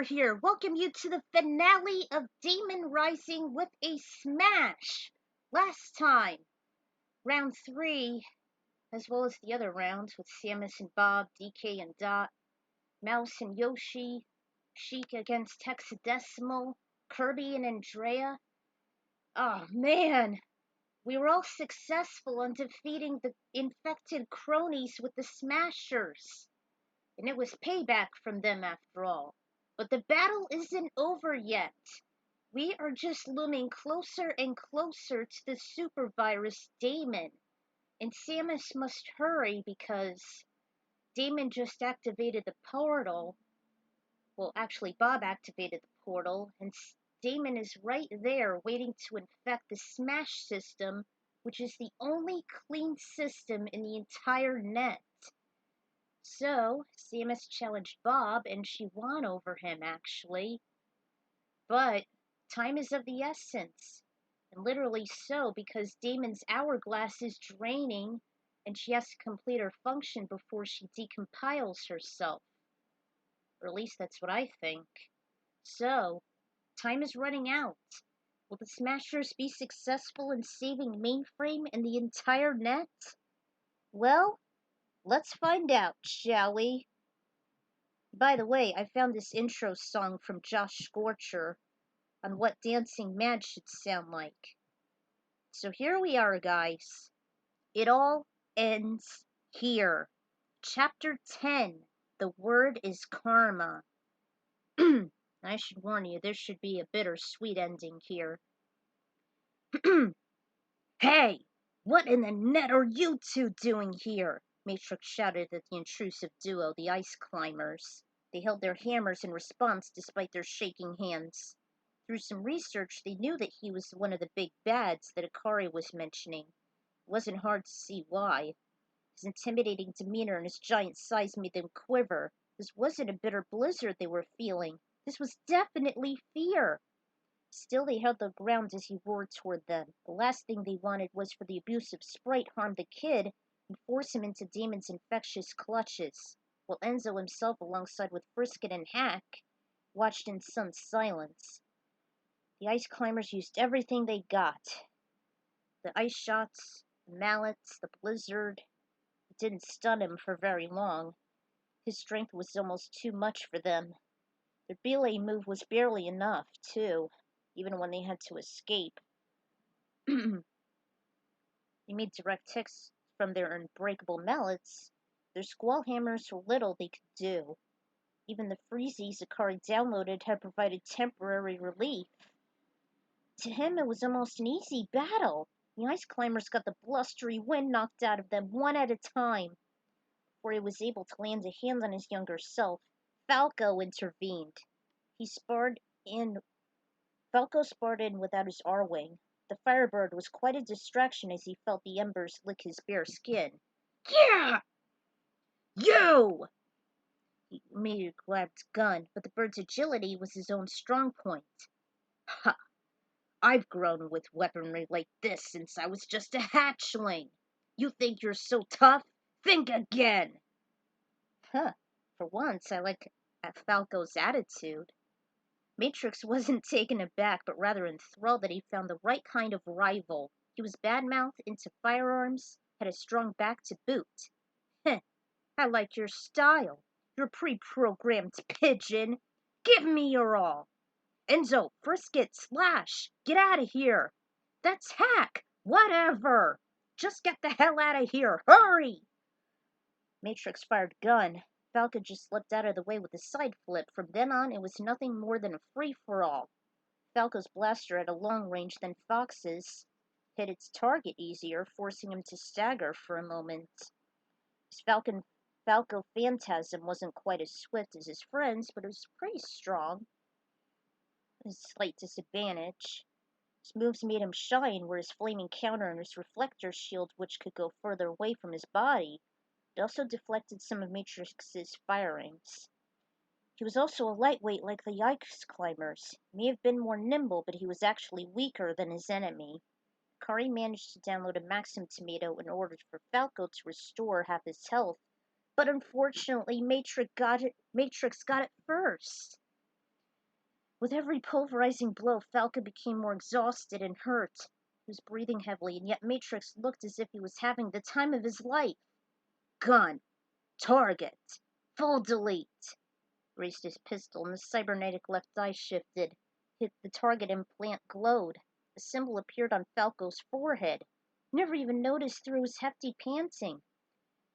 Master here. Welcome you to the finale of Daemon Rising with a smash. Last time, round 3, as well as the other rounds with Samus and Bob, DK and Dot, Mouse and Yoshi, Sheik against Hexadecimal, Kirby and Andrea. Oh man, we were all successful in defeating the infected cronies with the Smashers. And it was payback from them after all. But the battle isn't over yet. We are just looming closer and closer to the super virus Daemon. And Samus must hurry because Daemon just activated the portal. Well, actually, Bob activated the portal, and Daemon is right there waiting to infect the Smash system, which is the only clean system in the entire net. So, Samus challenged Bob, and she won over him, actually. But time is of the essence. And literally so, because Daemon's hourglass is draining, and she has to complete her function before she decompiles herself. Or at least that's what I think. So, time is running out. Will the Smashers be successful in saving Mainframe and the entire net? Well, let's find out, shall we? By the way, I found this intro song from Josh Scorcher on what Dancing Mad should sound like. So here we are, guys. It all ends here. Chapter 10. The word is karma. I should warn you, there should be a bittersweet ending here. Hey! What in the net are you two doing here? Matrix shouted at the intrusive duo, the ice climbers. They held their hammers in response despite their shaking hands. Through some research, they knew that he was one of the big bads that Akari was mentioning. It wasn't hard to see why. His intimidating demeanor and his giant size made them quiver. This wasn't a bitter blizzard they were feeling. This was definitely fear. Still, they held their ground as he roared toward them. The last thing they wanted was for the abusive sprite harm the kid and force him into Daemon's infectious clutches, while Enzo himself, alongside with Frisket and Hack, watched in some silence. The ice climbers used everything they got. The ice shots, the mallets, the blizzard. It didn't stun him for very long. His strength was almost too much for them. Their belay move was barely enough, too, even when they had to escape. They made direct hits from their unbreakable mallets. Their squall hammers were little they could do. Even the freezies Akari downloaded had provided temporary relief. To him, it was almost an easy battle. The ice climbers got the blustery wind knocked out of them one at a time. Before he was able to land a hand on his younger self, Falco intervened. Falco sparred in without his R-wing. The Firebird was quite a distraction as he felt the embers lick his bare skin. Yeah! You! He immediately grabbed his gun, but the bird's agility was his own strong point. Ha! I've grown with weaponry like this since I was just a hatchling. You think you're so tough? Think again! Huh. For once, I like Falco's attitude. Matrix wasn't taken aback, but rather enthralled that he found the right kind of rival. He was bad-mouthed, into firearms, had a strong back to boot. Heh, I like your style. You're pre-programmed pigeon. Give me your all. Enzo, Frisket, Slash, get out of here. That's Hack. Whatever. Just get the hell out of here. Hurry! Matrix fired gun. Falco just slipped out of the way with a side flip. From then on, it was nothing more than a free-for-all. Falco's blaster at a long range than Fox's hit its target easier, forcing him to stagger for a moment. His Falco Phantasm wasn't quite as swift as his friend's, but it was pretty strong. A slight disadvantage. His moves made him shine, where his flaming counter and his reflector shield, which could go further away from his body, it also deflected some of Matrix's firings. He was also a lightweight like the ice climbers. He may have been more nimble, but he was actually weaker than his enemy. Kari managed to download a Maxim Tomato in order for Falco to restore half his health, but unfortunately Matrix got it first. With every pulverizing blow, Falco became more exhausted and hurt. He was breathing heavily, and yet Matrix looked as if he was having the time of his life. Gun. Target. Full delete. Raised his pistol, and the cybernetic left eye shifted. Hit the target implant glowed. A symbol appeared on Falco's forehead. Never even noticed through his hefty panting.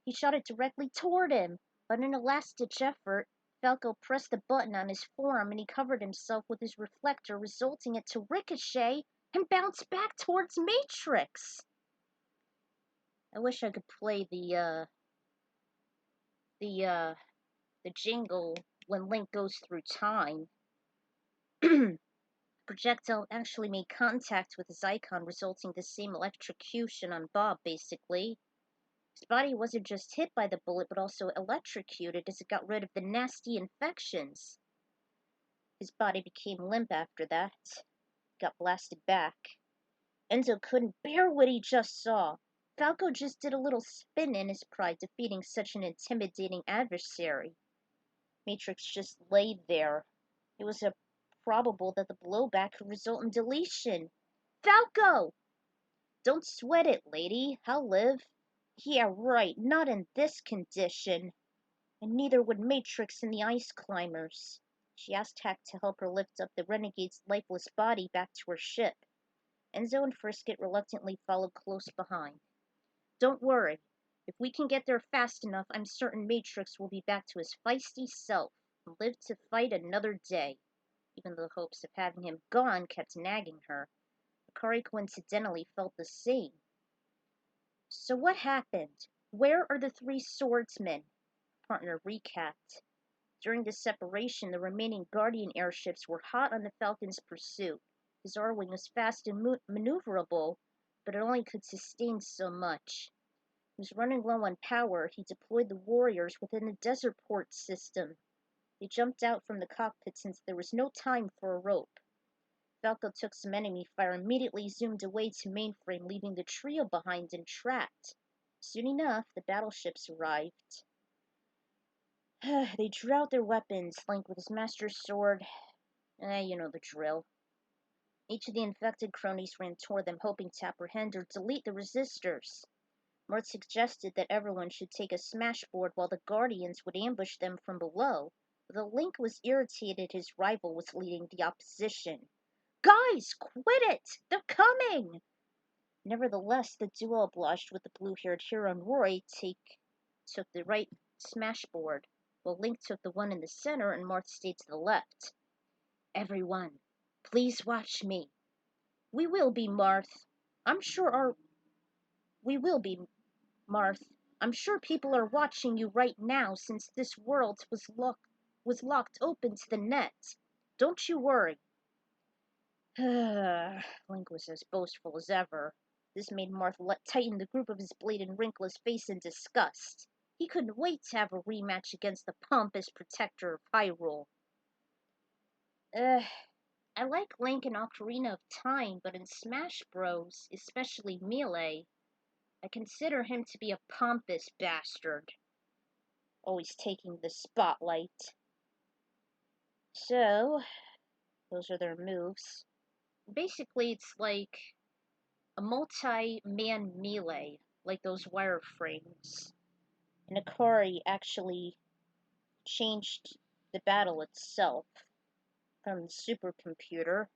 He shot it directly toward him, but in a last-ditch effort, Falco pressed the button on his forearm and he covered himself with his reflector, resulting it to ricochet and bounce back towards Matrix. I wish I could play the jingle when Link goes through time. Projectile actually made contact with his icon, resulting in the same electrocution on Bob, basically. His body wasn't just hit by the bullet, but also electrocuted as it got rid of the nasty infections. His body became limp after that. Got blasted back. Enzo couldn't bear what he just saw. Falco just did a little spin in his pride, defeating such an intimidating adversary. Matrix just laid there. It was probable that the blowback could result in deletion. Falco! Don't sweat it, lady. I'll live. Yeah, right. Not in this condition. And neither would Matrix and the Ice Climbers. She asked Hack to help her lift up the renegade's lifeless body back to her ship. Enzo and Frisket reluctantly followed close behind. Don't worry. If we can get there fast enough, I'm certain Matrix will be back to his feisty self and live to fight another day. Even the hopes of having him gone kept nagging her. Akari coincidentally felt the same. So what happened? Where are the three swordsmen? Partner recapped. During the separation, the remaining Guardian airships were hot on the Falcon's pursuit. His R-Wing was fast and maneuverable, but it only could sustain so much. He was running low on power. He deployed the warriors within the desert port system. They jumped out from the cockpit since there was no time for a rope. Falco took some enemy fire and immediately zoomed away to mainframe, leaving the trio behind and trapped. Soon enough, the battleships arrived. They drew out their weapons, Link with his master sword. You know the drill. Each of the infected cronies ran toward them, hoping to apprehend or delete the resistors. Mort suggested that everyone should take a smashboard while the Guardians would ambush them from below. Though Link was irritated his rival was leading the opposition. Guys, quit it! They're coming! Nevertheless, the duo obliged with the blue-haired hero and Roy took the right smashboard, while Link took the one in the center and Marth stayed to the left. Everyone, please watch me. We will be, Marth. We will be, Marth. I'm sure people are watching you right now since this world was locked open to the net. Don't you worry. Link was as boastful as ever. This made Marth tighten the grip of his blade and wrinkle his face in disgust. He couldn't wait to have a rematch against the pompous protector of Hyrule. I like Link in Ocarina of Time, but in Smash Bros., especially Melee, I consider him to be a pompous bastard. Always taking the spotlight. So, those are their moves. Basically, it's like a multi-man melee, like those wireframes. And Akari actually changed the battle itself from the supercomputer.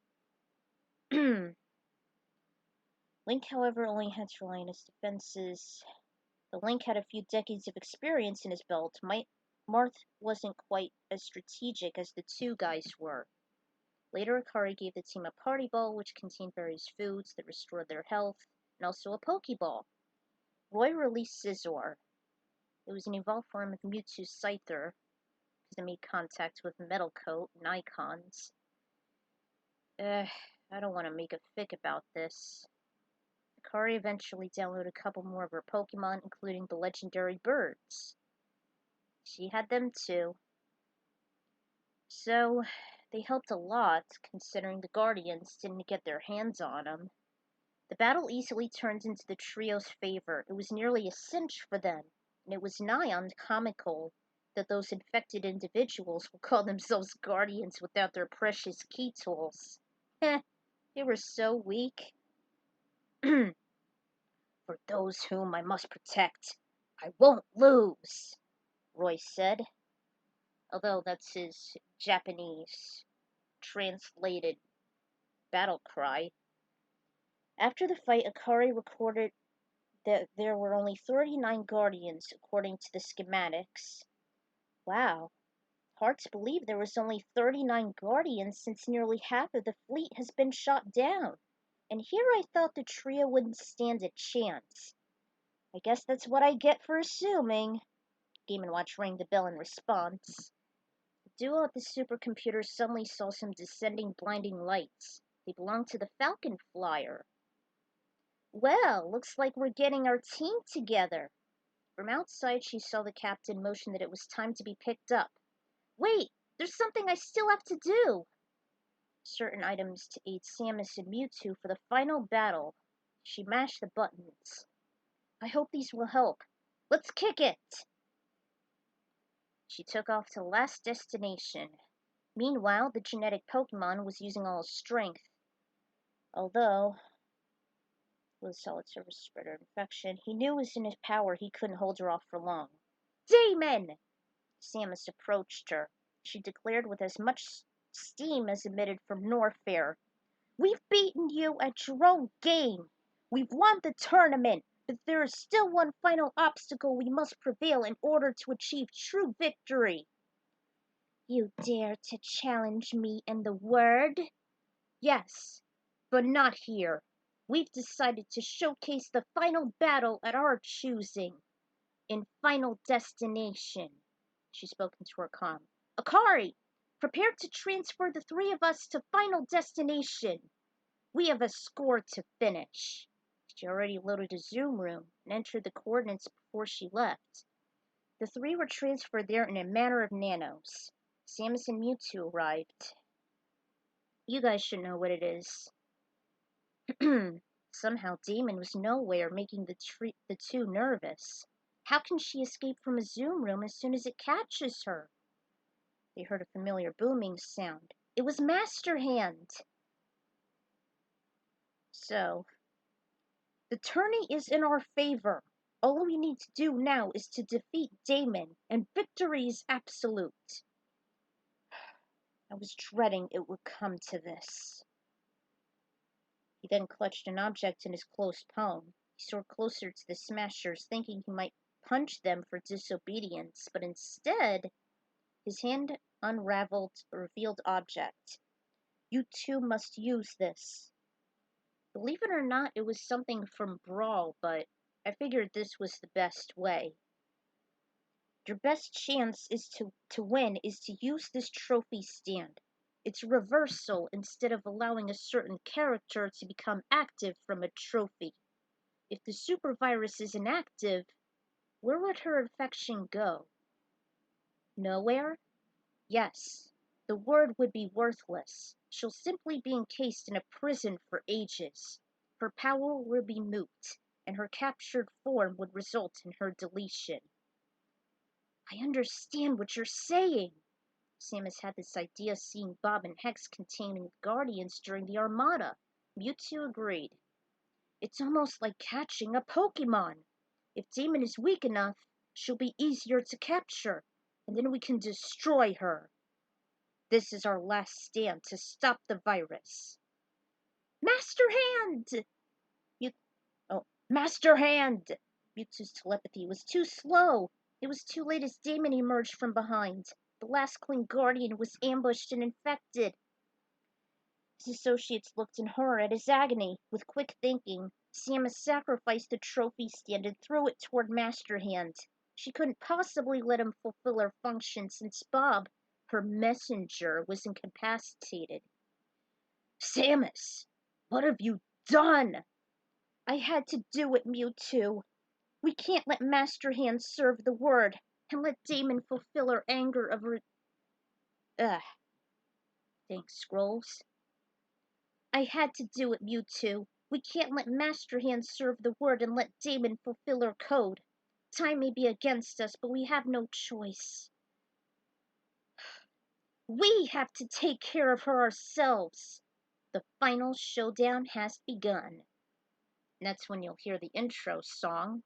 Link, however, only had to rely on his defenses. The Link had a few decades of experience in his belt. Marth wasn't quite as strategic as the two guys were. Later, Akari gave the team a party ball which contained various foods that restored their health, and also a Pokeball. Roy released Scizor. It was an evolved form of Mewtwo's Scyther, because it made contact with Metal Coat and Icons. I don't want to make a fic about this. Akari eventually downloaded a couple more of her Pokemon, including the legendary birds. She had them too. So, they helped a lot, considering the Guardians didn't get their hands on them. The battle easily turned into the trio's favor. It was nearly a cinch for them, and it was nigh on comical that those infected individuals will call themselves guardians without their precious key tools. Heh, they were so weak. For those whom I must protect, I won't lose, Roy said, although that's his Japanese translated battle cry. After the fight, Akari recorded that there were only 39 guardians according to the schematics. Wow, hard to believe there was only 39 guardians since nearly half of the fleet has been shot down. And here I thought the trio wouldn't stand a chance. I guess that's what I get for assuming. Game & Watch rang the bell in response. The duo at the supercomputer suddenly saw some descending blinding lights. They belonged to the Falcon Flyer. Well, looks like we're getting our team together. From outside, she saw the captain motion that it was time to be picked up. Wait, there's something I still have to do. Certain items to aid Samus and Mewtwo for the final battle. She mashed the buttons. I hope these will help. Let's kick it! She took off to the last destination. Meanwhile, the genetic Pokemon was using all his strength. Although, with solid surface spreader infection, he knew it was in his power he couldn't hold her off for long. Daemon! Samus approached her. She declared with as much steam as emitted from Norfair. We've beaten you at your own game. We've won the tournament, but there is still one final obstacle we must prevail in order to achieve true victory. You dare to challenge me and the word? Yes, but not here. We've decided to showcase the final battle at our choosing. In Final Destination. She spoke into her comm. Akari, prepare to transfer the three of us to Final Destination. We have a score to finish. She already loaded a Zoom room and entered the coordinates before she left. The three were transferred there in a matter of nanos. Samus and Mewtwo arrived. You guys should know what it is. Somehow Daemon was nowhere, making the two nervous. How can she escape from a Zoom room as soon as it catches her? They heard a familiar booming sound. It was Master Hand! So, the tourney is in our favor. All we need to do now is to defeat Daemon, and victory is absolute. I was dreading it would come to this. He then clutched an object in his closed palm. He soared closer to the Smashers, thinking he might punch them for disobedience, but instead, his hand unraveled a revealed object. You two must use this. Believe it or not, it was something from Brawl, but I figured this was the best way. Your best chance is to win is to use this trophy stand. It's reversal instead of allowing a certain character to become active from a trophy. If the super virus is inactive, where would her infection go? Nowhere? Yes. The word would be worthless. She'll simply be encased in a prison for ages. Her power will be moot, and her captured form would result in her deletion. I understand what you're saying. Samus had this idea seeing Bob and Hex containing Guardians during the Armada. Mewtwo agreed. It's almost like catching a Pokemon. If Daemon is weak enough, she'll be easier to capture, and then we can destroy her. This is our last stand to stop the virus. Master Hand! Master Hand! Mewtwo's telepathy was too slow. It was too late as Daemon emerged from behind. The last Queen Guardian was ambushed and infected. His associates looked in horror at his agony. With quick thinking, Samus sacrificed the trophy stand and threw it toward Master Hand. She couldn't possibly let him fulfill her function since Bob, her messenger, was incapacitated. Samus, what have you done? I had to do it, Mewtwo. We can't let Master Hand serve the word and let Daemon fulfill her anger of her... Ugh. Dang scrolls. I had to do it, Mewtwo. We can't let Master Hand serve the word and let Daemon fulfill her code. Time may be against us, but we have no choice. We have to take care of her ourselves. The final showdown has begun. And that's when you'll hear the intro song.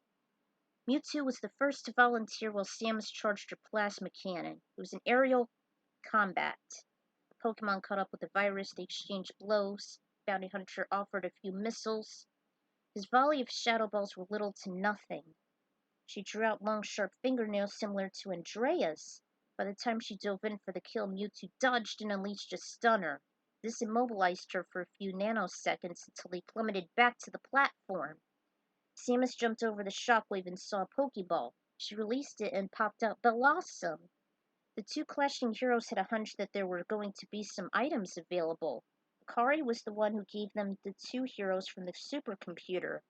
Mewtwo was the first to volunteer while Samus charged her plasma cannon. It was an aerial combat. The Pokemon caught up with the virus, they exchanged blows. Bounty Hunter offered a few missiles. His volley of shadow balls were little to nothing. She drew out long, sharp fingernails similar to Andrea's. By the time she dove in for the kill, Mewtwo dodged and unleashed a stunner. This immobilized her for a few nanoseconds until he plummeted back to the platform. Samus jumped over the shockwave and saw a Pokeball. She released it and popped out Blossom. The two clashing heroes had a hunch that there were going to be some items available. Akari was the one who gave them the two heroes from the supercomputer.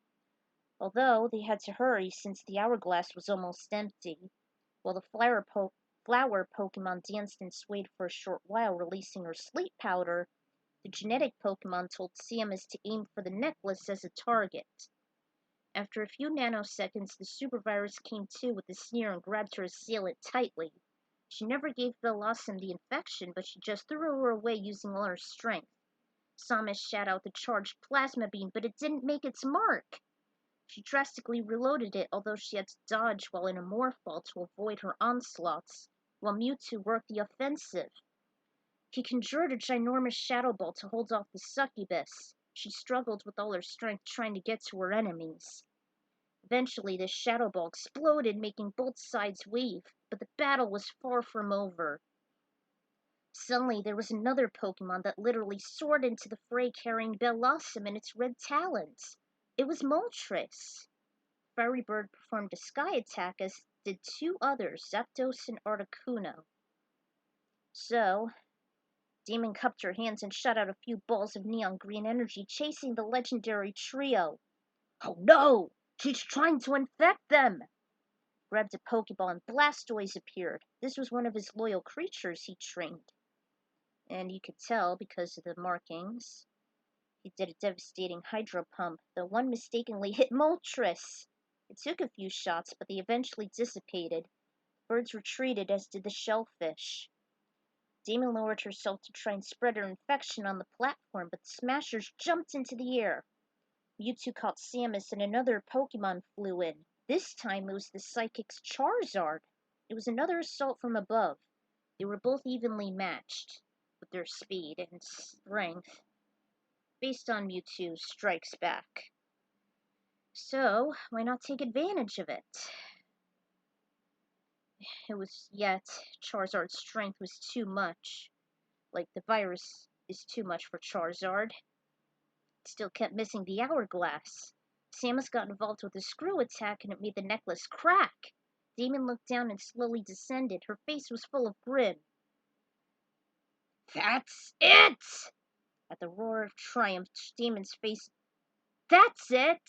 Although they had to hurry since the hourglass was almost empty. While the flower Pokemon danced and swayed for a short while, releasing her sleep powder, the genetic Pokemon told Samus to aim for the necklace as a target. After a few nanoseconds, the super virus came to with a sneer and grabbed her assailant tightly. She never gave Blossom the infection, but she just threw her away using all her strength. Samus shot out the charged plasma beam, but it didn't make its mark. She drastically reloaded it, although she had to dodge while in a morph ball to avoid her onslaughts, while Mewtwo worked the offensive. He conjured a ginormous shadow ball to hold off the succubus. She struggled with all her strength trying to get to her enemies. Eventually, the shadow ball exploded, making both sides wave, but the battle was far from over. Suddenly, there was another Pokemon that literally soared into the fray carrying Blossom in its red talons. It was Moltres. Fiery Bird performed a sky attack, as did two others, Zapdos and Articuno. So, Daemon cupped her hands and shot out a few balls of neon green energy, chasing the legendary trio. Oh no! She's trying to infect them! Grabbed a Pokeball and Blastoise appeared. This was one of his loyal creatures he trained. And you could tell because of the markings. He did a devastating Hydro Pump, though one mistakenly hit Moltres. It took a few shots, but they eventually dissipated. Birds retreated, as did the shellfish. Daemon lowered herself to try and spread her infection on the platform, but the Smashers jumped into the air. Mewtwo caught Samus and another Pokemon flew in. This time it was the Psychic's Charizard. It was another assault from above. They were both evenly matched, with their speed and strength, based on Mewtwo strikes back. So, why not take advantage of it? Yet Charizard's strength was too much. Like the virus is too much for Charizard. It still kept missing the hourglass. Samus got involved with a screw attack and it made the necklace crack. Daemon looked down and slowly descended. Her face was full of grin. That's it! At the roar of triumph, Daemon's face. That's it!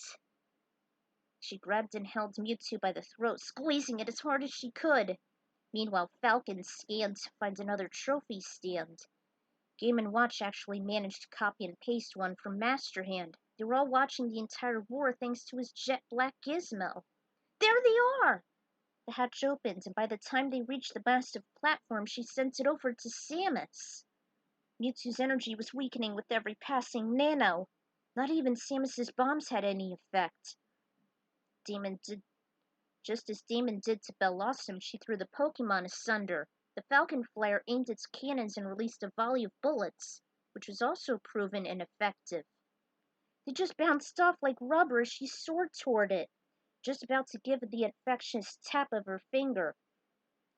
She grabbed and held Mewtwo by the throat, squeezing it as hard as she could. Meanwhile, Falcon scanned to find another trophy stand. Game & Watch actually managed to copy and paste one from Master Hand. They were all watching the entire war thanks to his jet black gizmo. There they are! The hatch opened, and by the time they reached the massive platform, she sent it over to Samus. Mewtwo's energy was weakening with every passing nano. Not even Samus's bombs had any effect. Just as Daemon did to Blossom, she threw the Pokemon asunder. The Falcon Flare aimed its cannons and released a volley of bullets, which was also proven ineffective. They just bounced off like rubber as she soared toward it, just about to give it the infectious tap of her finger.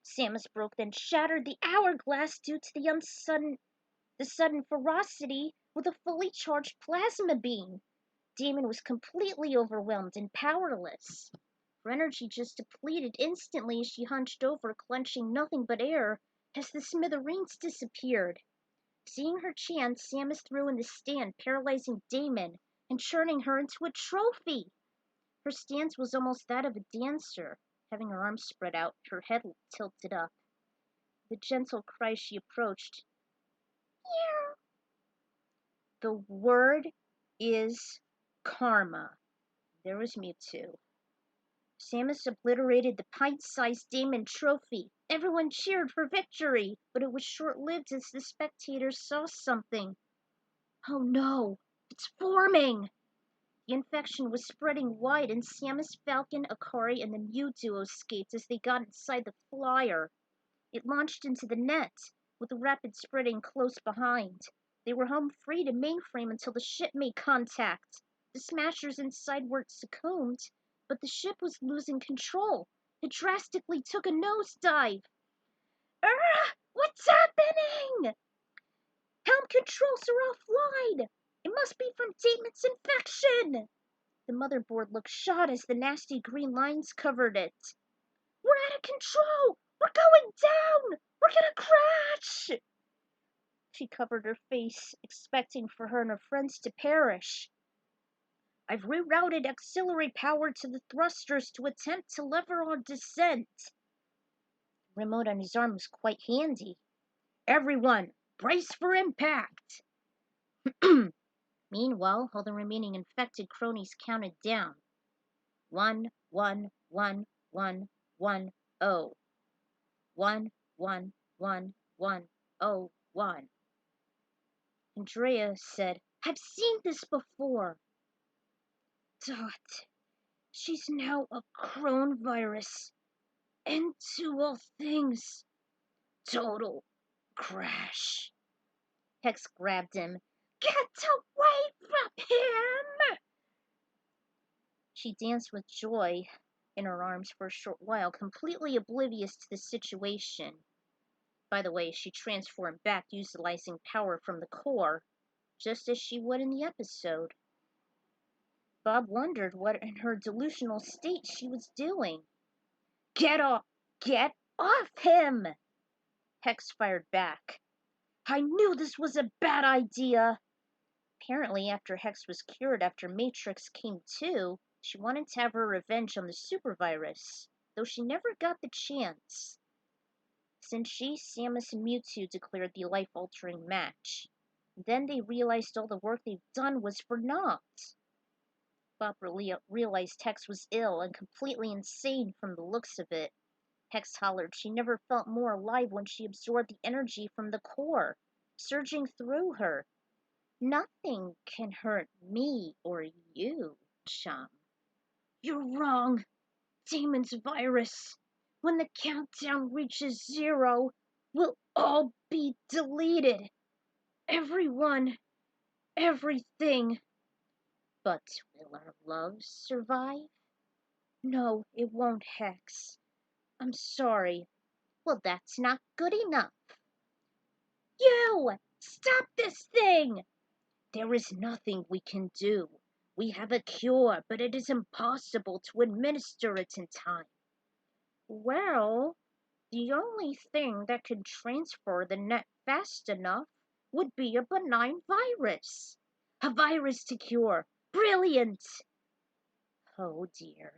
Samus broke, then shattered the hourglass due to the sudden ferocity with a fully charged plasma beam. Daemon was completely overwhelmed and powerless. Her energy just depleted instantly as she hunched over, clenching nothing but air as the smithereens disappeared. Seeing her chance, Samus threw in the stand, paralyzing Daemon and turning her into a trophy. Her stance was almost that of a dancer, having her arms spread out, her head tilted up. With a gentle cry, she approached. Meow. The word is karma. There was Mewtwo. Samus obliterated the pint-sized Daemon trophy. Everyone cheered for victory, but it was short-lived as the spectators saw something. Oh no, it's forming! The infection was spreading wide, and Samus, Falcon, Akari, and the Mewtwo escaped as they got inside the flyer. It launched into the net, with the rapid spreading close behind. They were home free to mainframe until the ship made contact. The smashers inside were succumbed, but the ship was losing control. It drastically took a nosedive. What's happening? Helm controls are offline. It must be from Daemon's infection. The motherboard looked shot as the nasty green lines covered it. We're out of control! We're going down! We're gonna crash! She covered her face, expecting for her and her friends to perish. I've rerouted auxiliary power to the thrusters to attempt to lever our descent. The remote on his arm was quite handy. Everyone, brace for impact! Meanwhile, all the remaining infected cronies counted down. 1, 1, 1, 1, 1, 0. 1, 1, 1, 1, 0, 1. Andrea said, I've seen this before. Dot, she's now a crone virus. Into all things. Total crash. Hex grabbed him. Get away from him! She danced with joy in her arms for a short while, completely oblivious to the situation. By the way, she transformed back, utilizing power from the core, just as she would in the episode. Bob wondered what in her delusional state she was doing. Get off him! Hex fired back. I knew this was a bad idea! Apparently, after Hex was cured after Matrix came to, she wanted to have her revenge on the supervirus, though she never got the chance. Since she, Samus, and Mewtwo declared the life-altering match. Then they realized all the work they've done was for naught. Bob realized Hex was ill and completely insane from the looks of it. Hex hollered she never felt more alive when she absorbed the energy from the core, surging through her. Nothing can hurt me or you, chum. You're wrong. Daemon's virus. When the countdown reaches 0, we'll all be deleted. Everyone. Everything. But will our love survive? No, it won't, Hex. I'm sorry. Well, that's not good enough. You! Stop this thing! There is nothing we can do. We have a cure, but it is impossible to administer it in time. Well, the only thing that could transfer the net fast enough would be a benign virus. A virus to cure. Brilliant! Oh dear.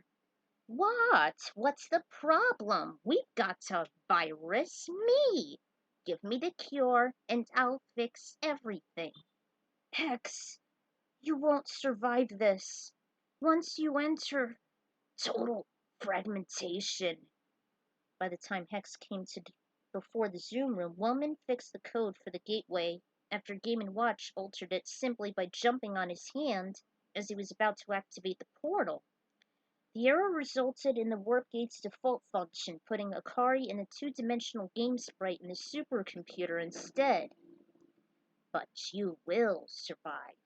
What? What's the problem? We've got a virus. Me. Give me the cure and I'll fix everything. Hex, you won't survive this. Once you enter total fragmentation. By the time Hex came to before the Zoom room, Wellman fixed the code for the gateway after Game & Watch altered it simply by jumping on his hand as he was about to activate the portal. The error resulted in the warp gate's default function, putting Akari in a two-dimensional game sprite in the supercomputer instead. But you will survive.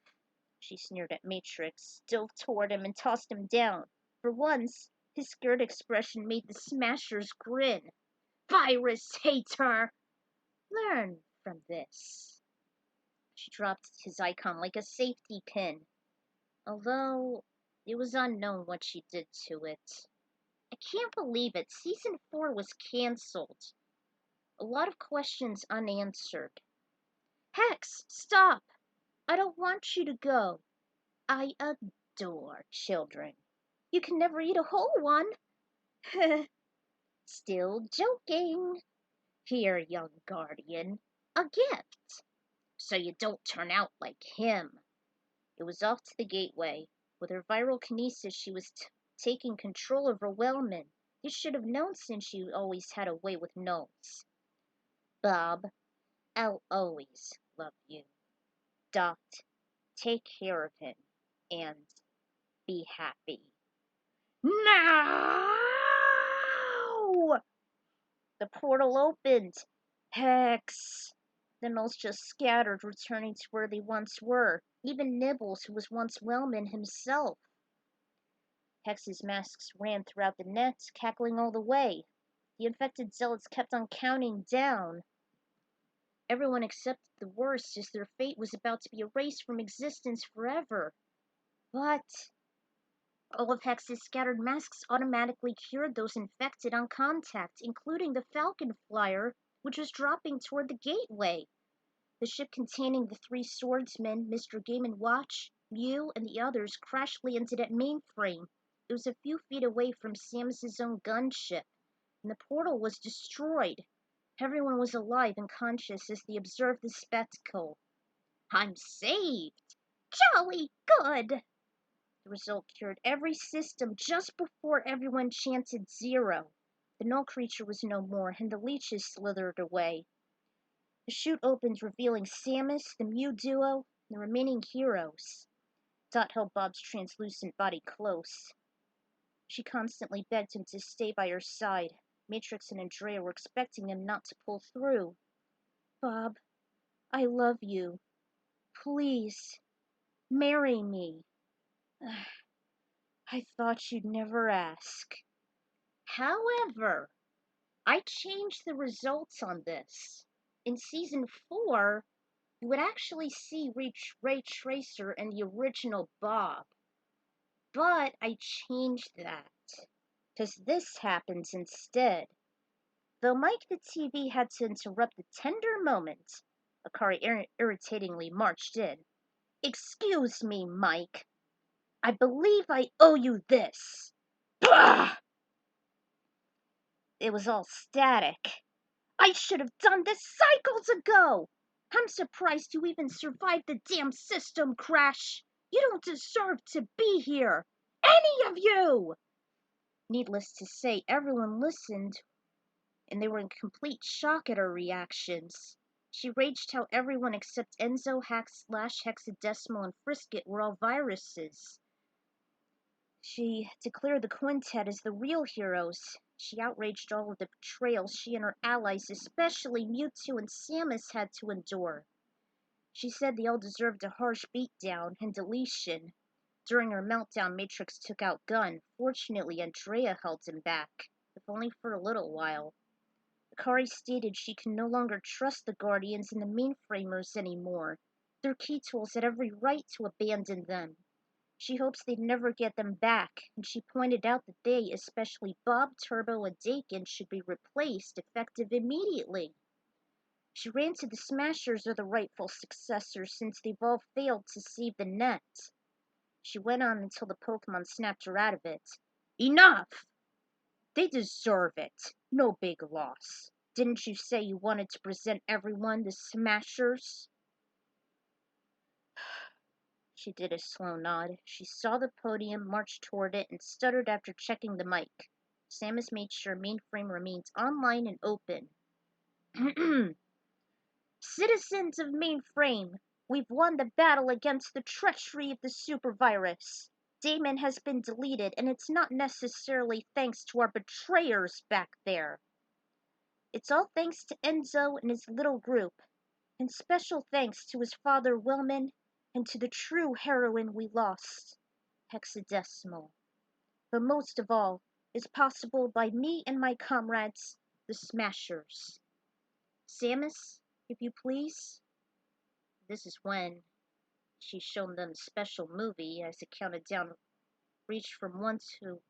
She sneered at Matrix, dove toward him, and tossed him down. For once, his scared expression made the Smashers grin. Virus hater! Learn from this. She dropped his icon like a safety pin, although it was unknown what she did to it. I can't believe it. Season 4 was cancelled. A lot of questions unanswered. Hex, stop! I don't want you to go. I adore children. You can never eat a whole one. Still joking. Here, young guardian, a gift. So you don't turn out like him. It was off to the gateway. With her viral kinesis, she was taking control of her Wellman. You should have known since you always had a way with gnomes. Bob, I'll always love you. Dot, take care of him, and be happy. Now! The portal opened. Hex! The gnolls just scattered, returning to where they once were. Even Nibbles, who was once Wellman himself. Hex's masks ran throughout the nets, cackling all the way. The infected zealots kept on counting down. Everyone accepted the worst, as their fate was about to be erased from existence forever. But all of Hex's scattered masks automatically cured those infected on contact, including the Falcon Flyer, which was dropping toward the gateway. The ship containing the three swordsmen, Mr. Game & Watch, Mew, and the others crash landed at mainframe. It was a few feet away from Samus's own gunship, and the portal was destroyed. Everyone was alive and conscious as they observed the spectacle. I'm saved! Jolly good! The result cured every system just before everyone chanted 0. The null creature was no more, and the leeches slithered away. The chute opened, revealing Samus, the Mew duo, and the remaining heroes. Dot held Bob's translucent body close. She constantly begged him to stay by her side. Matrix and Andrea were expecting him not to pull through. Bob, I love you. Please, marry me. I thought you'd never ask. However, I changed the results on this. In Season 4, you would actually see Ray Tracer and the original Bob. But I changed that, because this happens instead. Though Mike the TV had to interrupt the tender moment, Akari irritatingly marched in. Excuse me, Mike. I believe I owe you this. Bah! It was all static. I should have done this cycles ago! I'm surprised you even survived the damn system crash! You don't deserve to be here! Any of you! Needless to say, everyone listened, and they were in complete shock at her reactions. She raged how everyone except Enzo, Hexadecimal, and Frisket were all viruses. She declared the quintet as the real heroes. She outraged all of the betrayals she and her allies, especially Mewtwo and Samus, had to endure. She said they all deserved a harsh beatdown and deletion. During her meltdown, Matrix took out Gun. Fortunately, Andrea held him back, if only for a little while. Akari stated she can no longer trust the Guardians and the Mainframers anymore. Their key tools had every right to abandon them. She hopes they'd never get them back, and she pointed out that they, especially Bob, Turbo, and Dakin, should be replaced, effective immediately. She ranted the Smashers are the rightful successors since they've all failed to save the net. She went on until the Pokemon snapped her out of it. Enough! They deserve it. No big loss. Didn't you say you wanted to present everyone the Smashers? She did a slow nod. She saw the podium, marched toward it, and stuttered after checking the mic. Samus made sure Mainframe remains online and open. Citizens of Mainframe, we've won the battle against the treachery of the supervirus. Daemon has been deleted, and it's not necessarily thanks to our betrayers back there. It's all thanks to Enzo and his little group, and special thanks to his father Wellman and to the true heroine we lost, Hexadecimal. But most of all, is possible by me and my comrades, the Smashers. Samus, if you please. This is when she's shown them a special movie as it counted down, reached from 1 to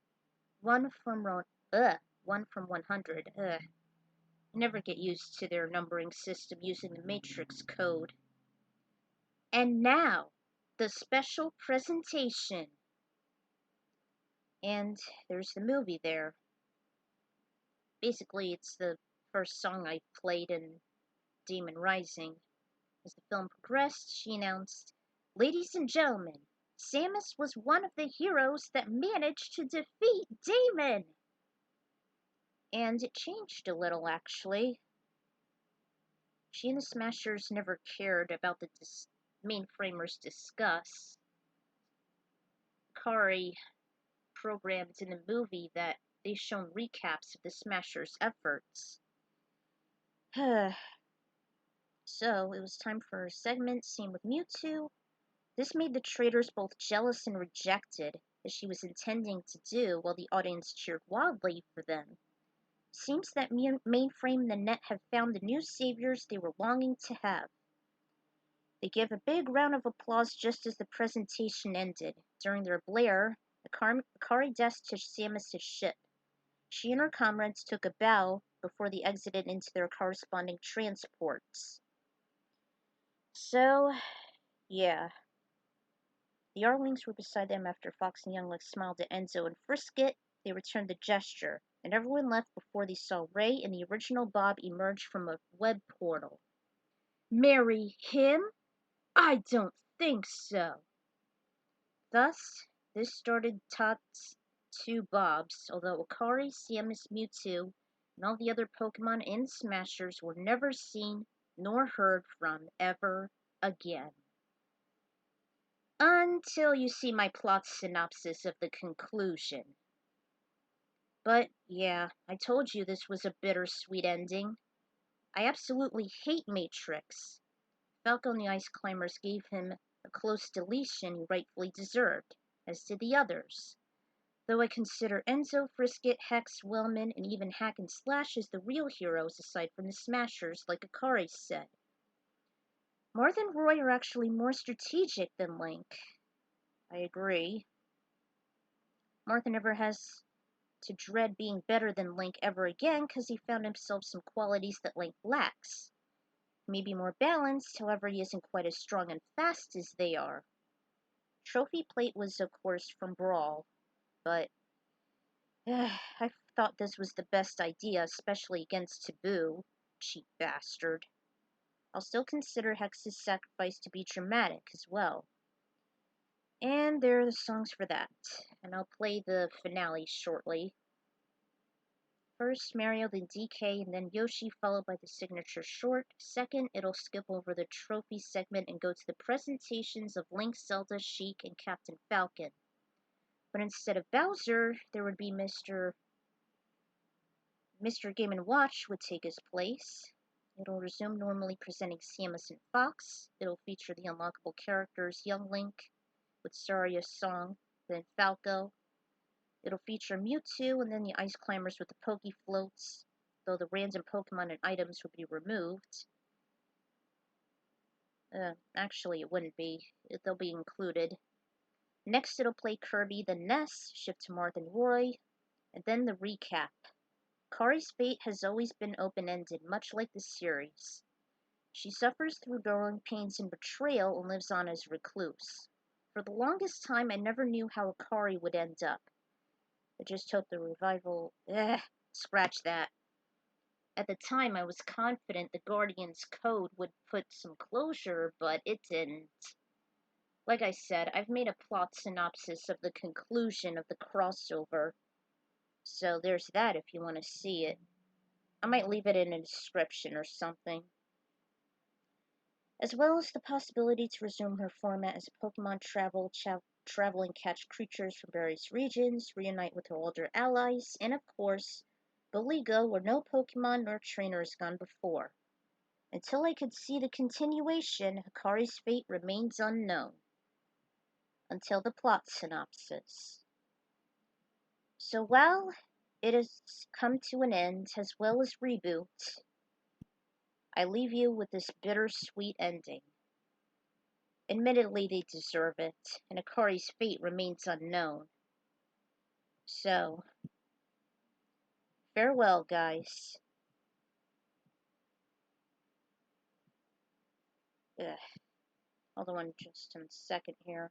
1 from 100. I never get used to their numbering system using the Matrix code. And now, the special presentation. And there's the movie there. Basically, it's the first song I played in Daemon Rising. As the film progressed, she announced, Ladies and gentlemen, Samus was one of the heroes that managed to defeat Daemon. And it changed a little, actually. She and the Smashers never cared about the mainframers' discuss. Kari programmed in the movie that they shown recaps of the Smashers' efforts. So, it was time for a segment, same with Mewtwo. This made the traders both jealous and rejected, as she was intending to do while the audience cheered wildly for them. Seems that Mainframe and the Net have found the new saviors they were longing to have. They gave a big round of applause just as the presentation ended. During their blare, Akari dashed to Samus's ship. She and her comrades took a bow before they exited into their corresponding transports. So, yeah. The Arlings were beside them after Fox and Younglik smiled at Enzo and Frisket. They returned the gesture, and everyone left before they saw Ray and the original Bob emerge from a web portal. Marry him? I don't think so. Thus, this started Top's two Bobs, although Akari, Samus, Mewtwo, and all the other Pokemon and Smashers were never seen nor heard from ever again. Until you see my plot synopsis of the conclusion. But yeah, I told you this was a bittersweet ending. I absolutely hate Matrix. Falco and the Ice Climbers gave him a close deletion he rightfully deserved, as did the others. Though I consider Enzo, Frisket, Hex, Wellman, and even Hack and Slash as the real heroes aside from the Smashers, like Akari said. Marth and Roy are actually more strategic than Link. I agree. Marth never has to dread being better than Link ever again because he found himself some qualities that Link lacks. Maybe more balanced, however he isn't quite as strong and fast as they are. Trophy Plate was of course from Brawl, but I thought this was the best idea, especially against Taboo. Cheap bastard. I'll still consider Hex's sacrifice to be dramatic as well. And there are the songs for that. And I'll play the finale shortly. First, Mario, then DK, and then Yoshi, followed by the signature short. Second, it'll skip over the trophy segment and go to the presentations of Link, Zelda, Sheik, and Captain Falcon. But instead of Bowser, there would be Mr. Game & Watch would take his place. It'll resume normally presenting Samus and Fox. It'll feature the unlockable characters Young Link with Saria's song, then Falco. It'll feature Mewtwo and then the Ice Climbers with the Poke Floats, though the random Pokemon and items would be removed. Actually, it wouldn't be. They'll be included. Next, it'll play Kirby, then Ness, shift to Marth and Roy, and then the recap. Kari's fate has always been open-ended, much like the series. She suffers through growing pains and betrayal and lives on as a recluse. For the longest time, I never knew how Akari would end up. I just hope the revival... scratch that. At the time, I was confident the Guardian's Code would put some closure, but it didn't. Like I said, I've made a plot synopsis of the conclusion of the crossover. So there's that if you want to see it. I might leave it in a description or something. As well as the possibility to resume her format as a Pokemon travel and catch creatures from various regions, reunite with her older allies, and of course, boldly go where no Pokemon nor trainer has gone before. Until I could see the continuation, Hikari's fate remains unknown. Until the plot synopsis. So while it has come to an end, as well as reboot, I leave you with this bittersweet ending. Admittedly, they deserve it, and Akari's fate remains unknown. So, farewell, guys. Ugh. Hold on just a second here.